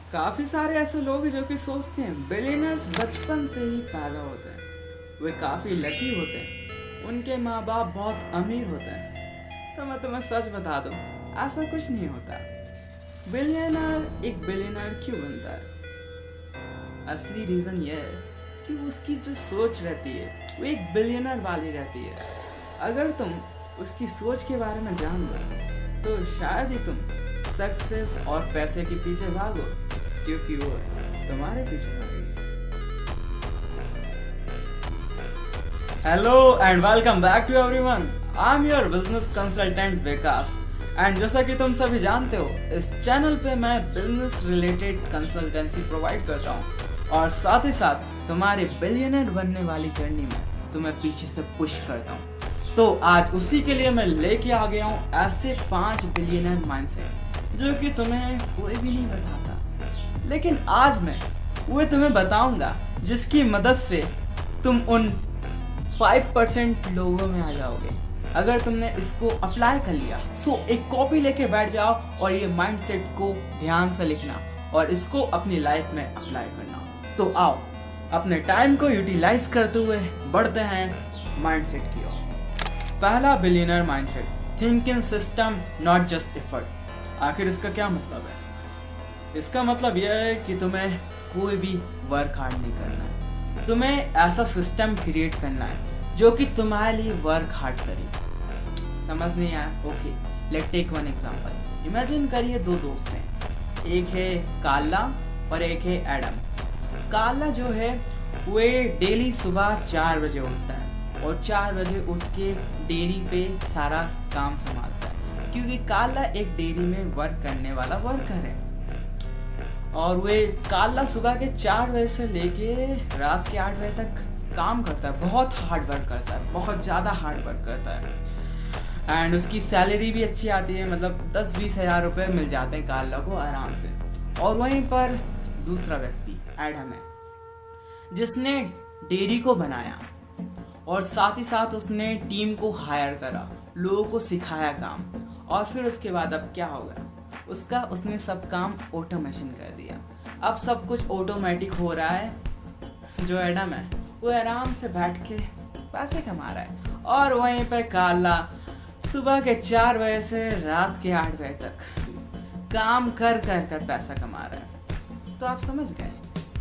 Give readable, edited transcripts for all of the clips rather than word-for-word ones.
काफ़ी सारे ऐसे लोग हैं जो कि सोचते हैं बिलियनर्स बचपन से ही पैदा होते हैं। वे काफ़ी लकी होते हैं, उनके माँ बाप बहुत अमीर होते हैं। तो मैं तुम्हें सच बता दूँ, ऐसा कुछ नहीं होता। बिलियनर एक बिलियनर क्यों बनता है? असली रीज़न यह है कि उसकी जो सोच रहती है वो एक बिलियनर वाली रहती है। अगर तुम उसकी सोच के बारे में जान लो तो शायद ही तुम सक्सेस और पैसे के पीछे भागो, क्योंकि वो तुम्हारे पीछे भागेगी। Hello and welcome back to everyone. I am your business consultant Vikas and जैसा कि तुम सभी जानते हो, इस चैनल पे मैं बिजनेस रिलेटेड कंसल्टेंसी प्रोवाइड करता हूँ और साथ ही साथ तुम्हारे बिलियनर बनने वाली जर्नी में तुम्हें पीछे से पुश करता हूँ। तो आज उसी के लिए मैं लेके आ गया हूँ ऐसे 5 बिलियनर माइंडसेट जो कि तुम्हें कोई भी नहीं बताता, लेकिन आज मैं वो तुम्हें बताऊंगा जिसकी मदद से तुम उन 5% लोगों में आ जाओगे। अगर तुमने इसको अप्लाई कर लिया सो एक कॉपी लेके बैठ जाओ और ये माइंडसेट को ध्यान से लिखना और इसको अपनी लाइफ में अप्लाई करना। तो आओ अपने टाइम को यूटिलाइज करते हुए बढ़ते हैं माइंडसेट की ओर। पहला billionaire mindset, thinking system not just effort. आखिर इसका क्या मतलब है? इसका मतलब यह है कि तुम्हें कोई भी वर्क हार्ड नहीं करना है, तुम्हें ऐसा सिस्टम क्रिएट करना है जो कि तुम्हारे लिए वर्क हार्ड करे। समझ नहीं आया? Okay, let take one example. Imagine करिए 2 दोस्त हैं, एक है काला और एक है एडम। काला जो है वे डेली सुबह 4 बजे उठता है और 4 बजे उठ के डेयरी पे सारा काम संभालता है, क्योंकि काला एक डेयरी में वर्क करने वाला वर्कर है। और वे काला सुबह के 4 बजे से लेके रात के 8 बजे तक काम करता है, बहुत हार्ड वर्क करता है, बहुत ज़्यादा हार्ड वर्क करता है एंड उसकी सैलरी भी अच्छी आती है, मतलब 10-20 हज़ार रुपये मिल जाते हैं काला को आराम से। और वहीं पर दूसरा व्यक्ति एडम है, जिसने डेयरी को बनाया और साथ ही साथ उसने टीम को हायर करा, लोगों को सिखाया काम। और फिर उसके बाद अब क्या हो गया, उसने सब काम ऑटोमेशन कर दिया। अब सब कुछ ऑटोमेटिक हो रहा है। जो एडम है वो आराम से बैठ के पैसे कमा रहा है और वहीं पे काला सुबह के 4 बजे से रात के 8 बजे तक काम कर पैसा कमा रहा है। तो आप समझ गए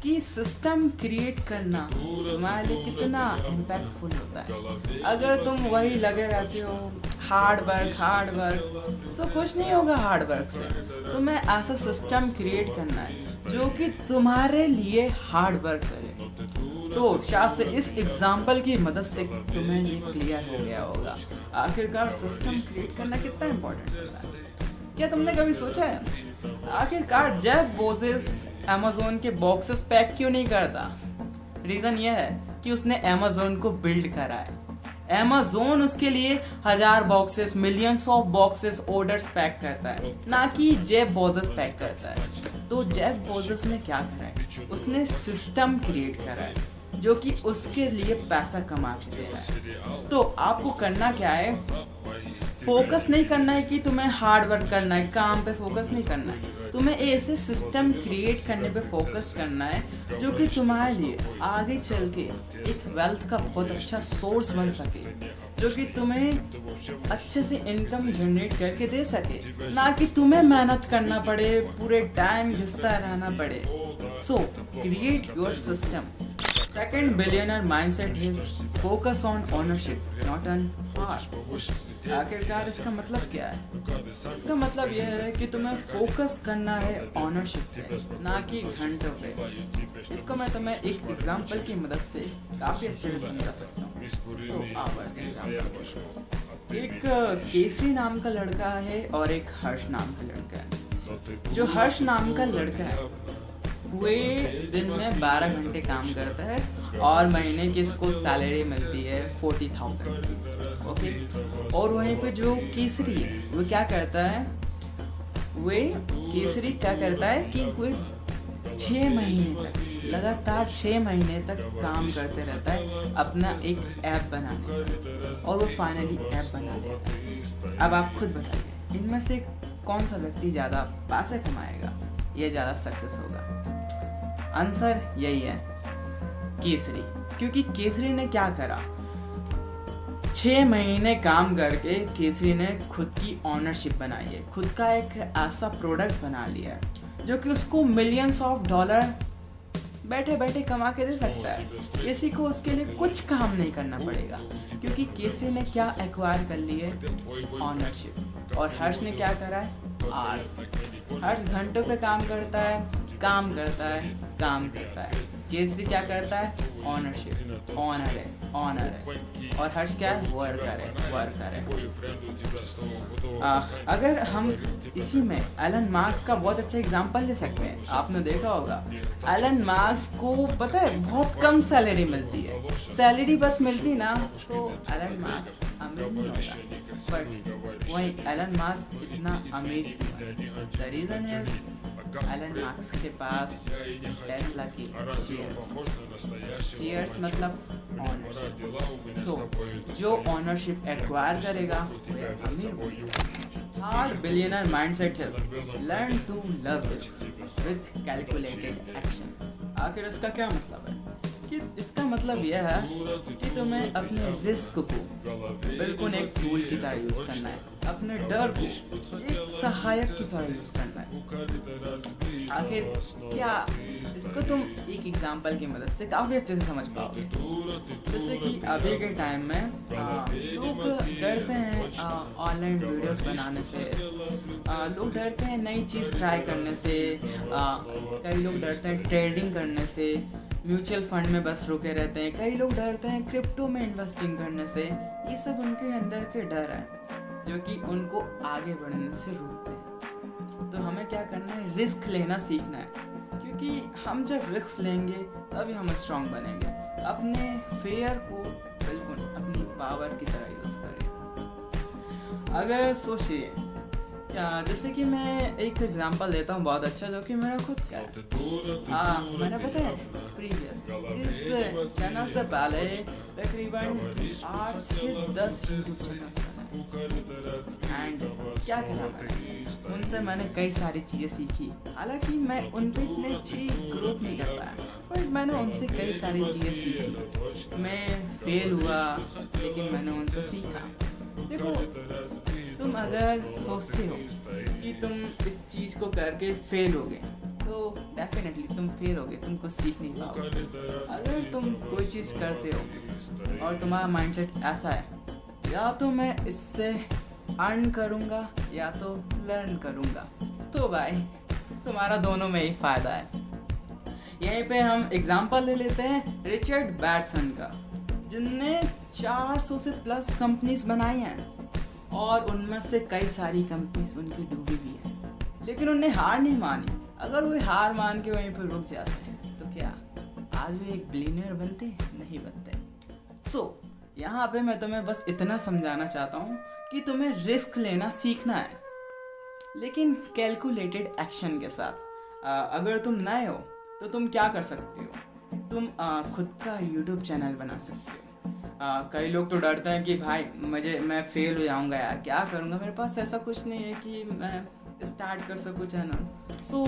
कि सिस्टम क्रिएट करना तुम्हारे लिए कितना इम्पैक्टफुल होता है। अगर तुम वही लगे रहते हो हार्ड वर्क सो कुछ नहीं होगा हार्ड वर्क से। तुम्हें ऐसा सिस्टम क्रिएट करना है जो कि तुम्हारे लिए हार्ड वर्क करे। तो शायद से इस एग्जाम्पल की मदद से तुम्हें ये क्लियर हो गया होगा आखिरकार सिस्टम क्रिएट करना कितना इम्पोर्टेंट होता है। क्या तुमने कभी सोचा है आखिरकार जेफ बेजोस अमेज़न के बॉक्सेस पैक क्यों नहीं करता? रीज़न यह है कि उसने अमेज़न को बिल्ड करा है। अमेज़न उसके लिए 1000 boxes, millions of boxes orders pack करता है, ना कि जेफ बेजोस पैक करता है। तो जेफ बेजोस ने क्या करा है, उसने सिस्टम क्रिएट करा है जो कि उसके लिए पैसा कमा के दे रहा है। तो आपको करना क्या है, फोकस नहीं करना है कि तुम्हें हार्ड वर्क करना है, काम पे फोकस नहीं करना है, तुम्हें ऐसे सिस्टम क्रिएट करने पे फोकस करना है जो कि तुम्हारे लिए आगे चल के एक वेल्थ का बहुत अच्छा सोर्स बन सके, जो कि तुम्हें अच्छे से इनकम जनरेट करके दे सके, ना कि तुम्हें मेहनत करना पड़े, पूरे टाइम घिसता रहना पड़े। सो create your system. Second billionaire mindset is focus on ownership, not on heart। आखिरकार इसका मतलब क्या है? इसका मतलब यह है कि तुम्हें फोकस करना है ऑनरशिप पे, ना कि घंटों पे। इसको मैं तुम्हें एक एग्जांपल की मदद से काफ़ी अच्छे से समझा सकता हूँ। तो आप एग्जांपल, एक केसरी नाम का लड़का है और एक हर्ष नाम का लड़का है। जो हर्ष नाम का लड़का है वे दिन में 12 घंटे काम करता है और महीने की इसको सैलरी मिलती है 40,000 रुपीज़। ओके, और वहीं पे जो केसरी है वो क्या करता है, केसरी क्या करता है कि वो 6 महीने तक लगातार 6 महीने तक काम करते रहता है अपना एक ऐप बनाने पर, और वो फाइनली ऐप बना लेता है। अब आप खुद बताइए इनमें से कौन सा व्यक्ति ज़्यादा पैसे कमाएगा? ये ज़्यादा सक्सेस होगा? आंसर यही है, केसरी। क्योंकि केसरी ने क्या करा, 6 महीने काम करके केसरी ने खुद की ऑनरशिप बनाई है, खुद का एक ऐसा प्रोडक्ट बना लिया है जो कि उसको मिलियंस ऑफ डॉलर बैठे बैठे कमा के दे सकता है। किसी को उसके लिए कुछ काम नहीं करना पड़ेगा, क्योंकि केसरी ने क्या एक्वायर कर ली है, ऑनरशिप। और हर्ष ने क्या करा है, आर्स। हर्ष घंटों पे काम करता है, काम करता है, काम करता है। केसरी क्या करता है, ऑनरशिप, ऑनर है। और हर्ष क्या है, वर्कर है। अगर हम इसी में एलन मास्क का बहुत अच्छा एग्जांपल ले सकते हैं। आपने देखा होगा एलन मास्क को पता है बहुत कम सैलरी मिलती है, सैलरी बस मिलती ना तो एलन मास्क अमीर नहीं होगा। बट वही एलन मास्क इतना अमीर क्यों है? The reason is Elon Musk के पास टेस्ला की शेयर्स मतलब ऑनरशिप। सो जो ऑनरशिप एक्वायर करेगा वह अमीर होगा। Hard billionaire mindset is learn to love risk with calculated action. आखिर इसका क्या मतलब है? कि इसका मतलब यह है कि तुम्हें अपने रिस्क को बिल्कुल एक टूल की तरह यूज करना है, अपने डर को एक सहायक की तरह यूज करना है। आखिर क्या, इसको तुम एक एग्जांपल की मदद से काफ़ी अच्छे से समझ पाओगे। जैसे कि अभी के टाइम में लोग डरते हैं ऑनलाइन वीडियोस बनाने से, लोग डरते हैं नई चीज़ ट्राई करने से, कई लोग डरते हैं ट्रेडिंग करने से, म्यूचुअल फंड में बस रुके रहते हैं, कई लोग डरते हैं क्रिप्टो में इन्वेस्टिंग करने से। ये सब उनके अंदर के डर है जो कि उनको आगे बढ़ने से रोकते हैं। तो हमें क्या करना है, रिस्क लेना सीखना है, क्योंकि हम जब रिस्क लेंगे तभी हम स्ट्रांग बनेंगे। अपने फेयर को बिल्कुल अपनी पावर की तरह यूज़ करें। अगर सोचिए क्या, जैसे कि मैं एक एग्जांपल देता हूँ बहुत अच्छा, जो कि मेरा खुद का है। मैंने पता है प्रीवियस इस चैनल से पहले तकरीबन 8 से 10 यूट्यूब चैनल्स बनाए। एंड क्या करा मैंने, उनसे मैंने कई सारी चीज़ें सीखी। हालांकि मैं उन पर इतनी अच्छी ग्रोथ नहीं कर पाया, बट मैंने उनसे कई सारी चीज़ें सीखी। मैं फेल हुआ लेकिन मैंने उनसे सीखा। देखो, तुम अगर सोचते हो कि तुम इस चीज़ को करके फेल होगे तो डेफिनेटली तुम फेल होगे, तुम कुछ सीख नहीं पाओगे। अगर तुम कोई चीज़ करते हो और तुम्हारा माइंडसेट ऐसा है, या तो मैं इससे अर्न करूँगा या तो लर्न करूँगा, तो भाई तुम्हारा दोनों में ही फ़ायदा है। यहीं पे हम एग्जांपल ले लेते हैं रिचर्ड ब्रांसन का, जिनने 400 से प्लस कंपनीज बनाई हैं और उनमें से कई सारी कंपनीज उनकी डूबी भी है, लेकिन उन्हें हार नहीं मानी। अगर वो हार मान के वहीं पर रुक जाते हैं तो क्या आज भी एक बिलियनियर बनते? नहीं बनते। सो यहाँ पे मैं तुम्हें बस इतना समझाना चाहता हूँ कि तुम्हें रिस्क लेना सीखना है, लेकिन कैलकुलेटेड एक्शन के साथ। अगर तुम नए हो तो तुम क्या कर सकते हो, तुम खुद का यूट्यूब चैनल बना सकते हो। कई लोग तो डरते हैं कि भाई मैं फेल हो जाऊंगा यार, क्या करूंगा, मेरे पास ऐसा कुछ नहीं है कि मैं स्टार्ट कर सकूँ चैनल। सो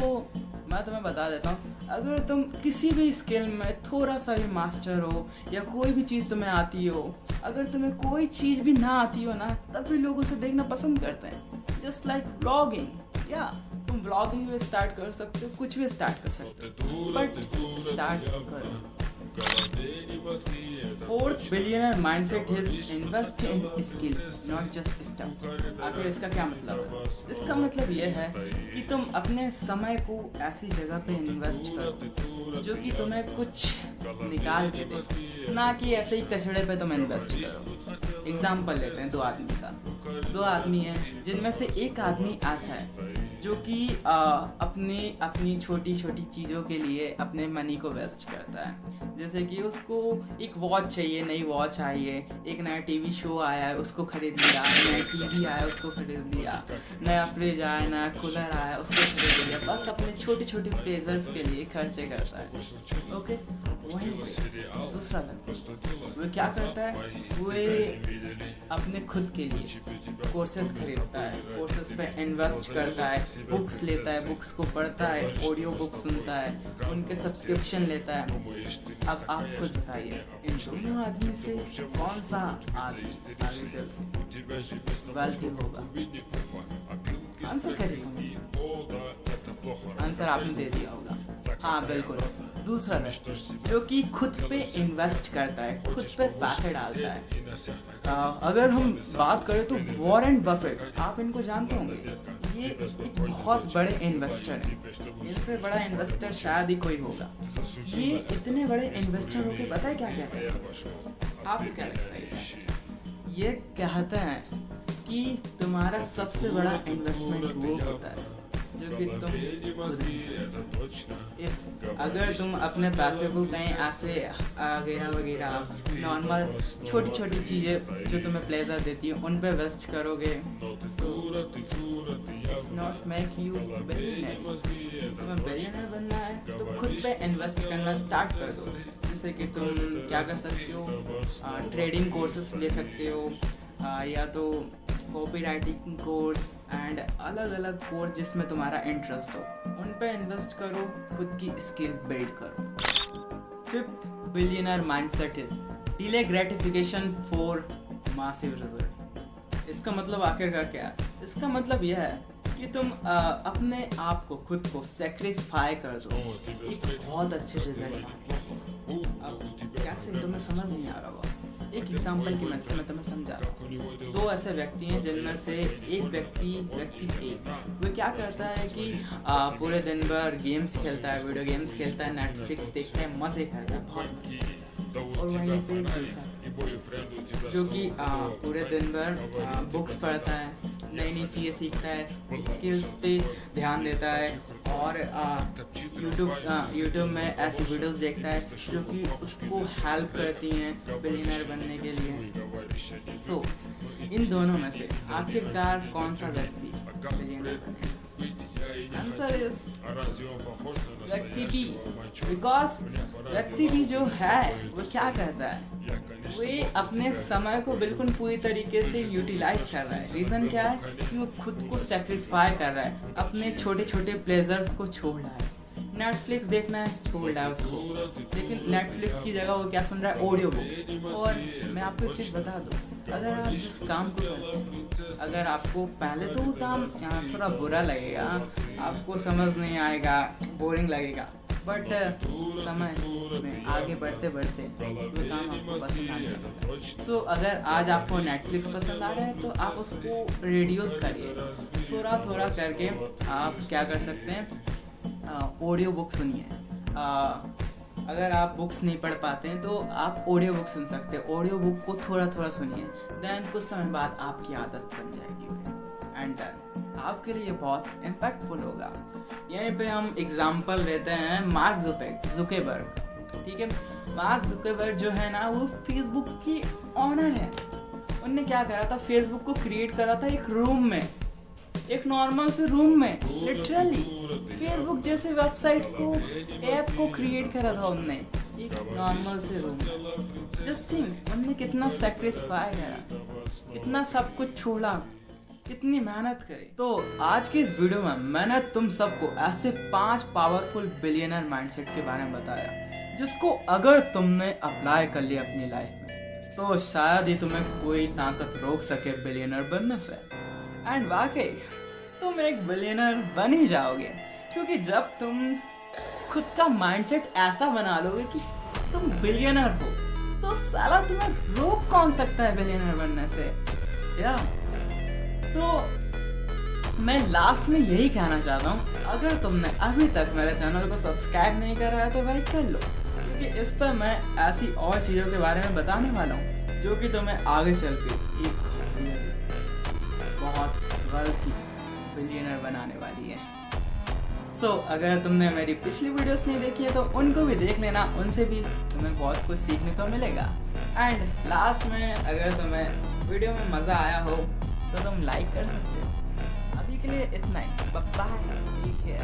मैं तुम्हें बता देता हूँ, अगर तुम किसी भी स्किल में थोड़ा सा भी मास्टर हो या कोई भी चीज़ तुम्हें आती हो, अगर तुम्हें कोई चीज़ भी ना आती हो ना, तब भी लोग उसे देखना पसंद करते हैं। जस्ट लाइक व्लॉगिंग, या तुम व्लॉगिंग भी स्टार्ट कर सकते हो, कुछ भी स्टार्ट कर सकते हो, बट स्टार्ट करो। 4th billionaire mindset is invest in skill, not just stuff। आखिर इसका क्या मतलब है? इसका मतलब यह है कि तुम अपने समय को ऐसी जगह पे इन्वेस्ट करो जो कि तुम्हें कुछ निकाल के दे, ना कि ऐसे ही कचड़े पे तुम इन्वेस्ट करो। एग्जाम्पल लेते हैं 2 आदमी का। 2 आदमी हैं जिनमें से एक आदमी ऐसा है जो कि अपनी छोटी छोटी चीज़ों के लिए अपने मनी को वेस्ट करता है। जैसे कि उसको एक वॉच चाहिए, नई वॉच आई है, एक नया टीवी शो आया है उसको खरीद लिया, नया टीवी आया है उसको खरीद लिया, नया फ्रिज आया, नया कूलर आया उसको खरीद लिया। बस अपने छोटे छोटे प्लेजर्स के लिए खर्चे करता है। ओके, वहीं पे दूसरा व्यक्ति वो क्या करता है, वो अपने खुद के लिए कोर्सेज खरीदता है, कोर्सेज पे इन्वेस्ट करता है, बुक्स लेता है, बुक्स को पढ़ता है, ऑडियो बुक सुनता है, उनके सब्सक्रिप्शन लेता है। अब आप खुद बताइए इन दोनों आदमी से कौन सा आदमी आगे चल वेल्थी होगा? आंसर करिए, आंसर आपने दे दिया होगा। हाँ बिल्कुल, दूसरा व्यक्ति जो कि खुद पे इन्वेस्ट करता है, खुद पे पैसे डालता है। अगर हम बात करें तो वॉरेन बफेट, आप इनको जानते होंगे। ये एक बहुत बड़े इन्वेस्टर हैं, इनसे बड़ा इन्वेस्टर शायद ही कोई होगा। ये इतने बड़े इन्वेस्टर होके पता है क्या कहते हैं? आपको क्या लगता है? ये कहते हैं कि तुम्हारा सबसे बड़ा इन्वेस्टमेंट वो होता है जो कि तुम खुद अगर तुम अपने पैसे को कहीं ऐसे वगैरह नॉर्मल छोटी छोटी चीज़ें जो तुम्हें प्लेजर देती है उन पे वेस्ट करोगे, it's not make you billionaire. तुम्हें बिलियनर बनना है तो खुद पे इन्वेस्ट करना स्टार्ट कर दो। जैसे कि तुम क्या कर सकते हो, ट्रेडिंग कोर्सेस ले सकते हो, या तो कॉपी राइटिंग कोर्स एंड अलग अलग कोर्स जिसमें तुम्हारा इंटरेस्ट हो, उन पे इन्वेस्ट करो, खुद की स्किल बिल्ड करो। Fifth billionaire mindset is delay gratification for massive result. इसका मतलब आखिरकार क्या है? इसका मतलब यह है कि तुम अपने आप को, खुद को सेक्रीफाई कर दो एक बहुत अच्छे रिजल्ट पाने। अब कैसे तुम्हें समझ नहीं आ रहा होगा, एक एग्जाम्पल की मदद से मैं तुम्हें समझा रहा हूँ। दो ऐसे व्यक्ति हैं जिनमें से एक व्यक्ति वो क्या करता है कि पूरे दिन भर गेम्स खेलता है, वीडियो गेम्स खेलता है, नेटफ्लिक्स देखता है, मज़े करता है, बहुत मजे। और वहीं पे दूसरा जो कि पूरे दिन भर बुक्स पढ़ता है, नई नई चीज़ें सीखता है, स्किल्स पे ध्यान देता है और यूट्यूब में ऐसी वीडियोस देखता है जो कि उसको हेल्प करती हैं बिलियनर बनने के लिए। सो इन दोनों में से आखिरकार कौन सा व्यक्ति बिलियनर बनेगा? आंसर इज व्यक्ति बी, बिकॉज व्यक्ति बी जो है वो क्या करता है, वो अपने समय को बिल्कुल पूरी तरीके से यूटिलाइज कर रहा है। रीज़न क्या है कि वो खुद को सेक्रीफाई कर रहा है, अपने छोटे छोटे प्लेजर्स को छोड़ रहा है। नेटफ्लिक्स देखना है, छोड़ रहा है उसको, लेकिन नेटफ्लिक्स की जगह वो क्या सुन रहा है, ऑडियो बुक। और मैं आपको एक चीज़ बता दूँ, अगर आप जिस काम को करते हैं, अगर आपको पहले तो वो काम थोड़ा बुरा लगेगा, आपको समझ नहीं आएगा, बोरिंग लगेगा, बट समय में आगे बढ़ते बढ़ते वो काम आपको पसंद आने लगता है। सो अगर आज आपको नेटफ्लिक्स पसंद आ रहा है तो आप उसको रिड्यूस करिए, थोड़ा थोड़ा करके आप क्या कर सकते हैं, ऑडियो बुक सुनिए। अगर आप बुक्स नहीं पढ़ पाते हैं तो आप ऑडियो बुक सुन सकते हैं, ऑडियो बुक को थोड़ा थोड़ा सुनिए, देन कुछ समय बाद आपकी आदत बन जाएगी एंड आपके लिए बहुत इम्पैक्टफुल होगा। यहीं पे हम एग्जांपल लेते हैं मार्क जुकरबर्ग, ठीक है। मार्क जुकरबर्ग जो है ना, वो फेसबुक की ऑनर है। उनने क्या करा था, फेसबुक को क्रिएट करा था एक रूम में, एक नॉर्मल से रूम में, लिटरली फेसबुक जैसे वेबसाइट को, ऐप को क्रिएट करा था उनने एक नॉर्मल से रूम में। जस्ट थिंक, उनने कितना सैक्रिफाई करा, कितना सब कुछ छोड़ा, कितनी मेहनत करी। तो आज की इस वीडियो में मैंने तुम सबको ऐसे 5 पावरफुल बिलियनर माइंडसेट के बारे में बताया, जिसको अगर तुमने अप्लाई कर लिया अपनी लाइफ में तो शायद ही तुम्हें कोई ताकत रोक सके बिलियनर बनने से। एंड वाकई तुम एक बिलियनर बन ही जाओगे, क्योंकि जब तुम खुद का माइंडसेट ऐसा बना लोगे कि तुम बिलियनर हो, तो साला तुम्हें रोक कौन सकता है बिलियनर बनने से। या तो मैं लास्ट में यही कहना चाहता हूँ, अगर तुमने अभी तक मेरे चैनल को सब्सक्राइब नहीं करा है तो भाई कर लो, क्योंकि इस पर मैं ऐसी और चीज़ों के बारे में बताने वाला हूँ जो कि तुम्हें आगे चल के एक बहुत वेल्थी बिलियनर बनाने वाली है। सो अगर तुमने मेरी पिछली वीडियोस नहीं देखी है तो उनको भी देख लेना, उनसे भी तुम्हें बहुत कुछ सीखने को मिलेगा। एंड लास्ट में अगर तुम्हें वीडियो में मज़ा आया हो तो तुम लाइक कर सकते हो। अभी के लिए इतना ही, बाय, ठीक है।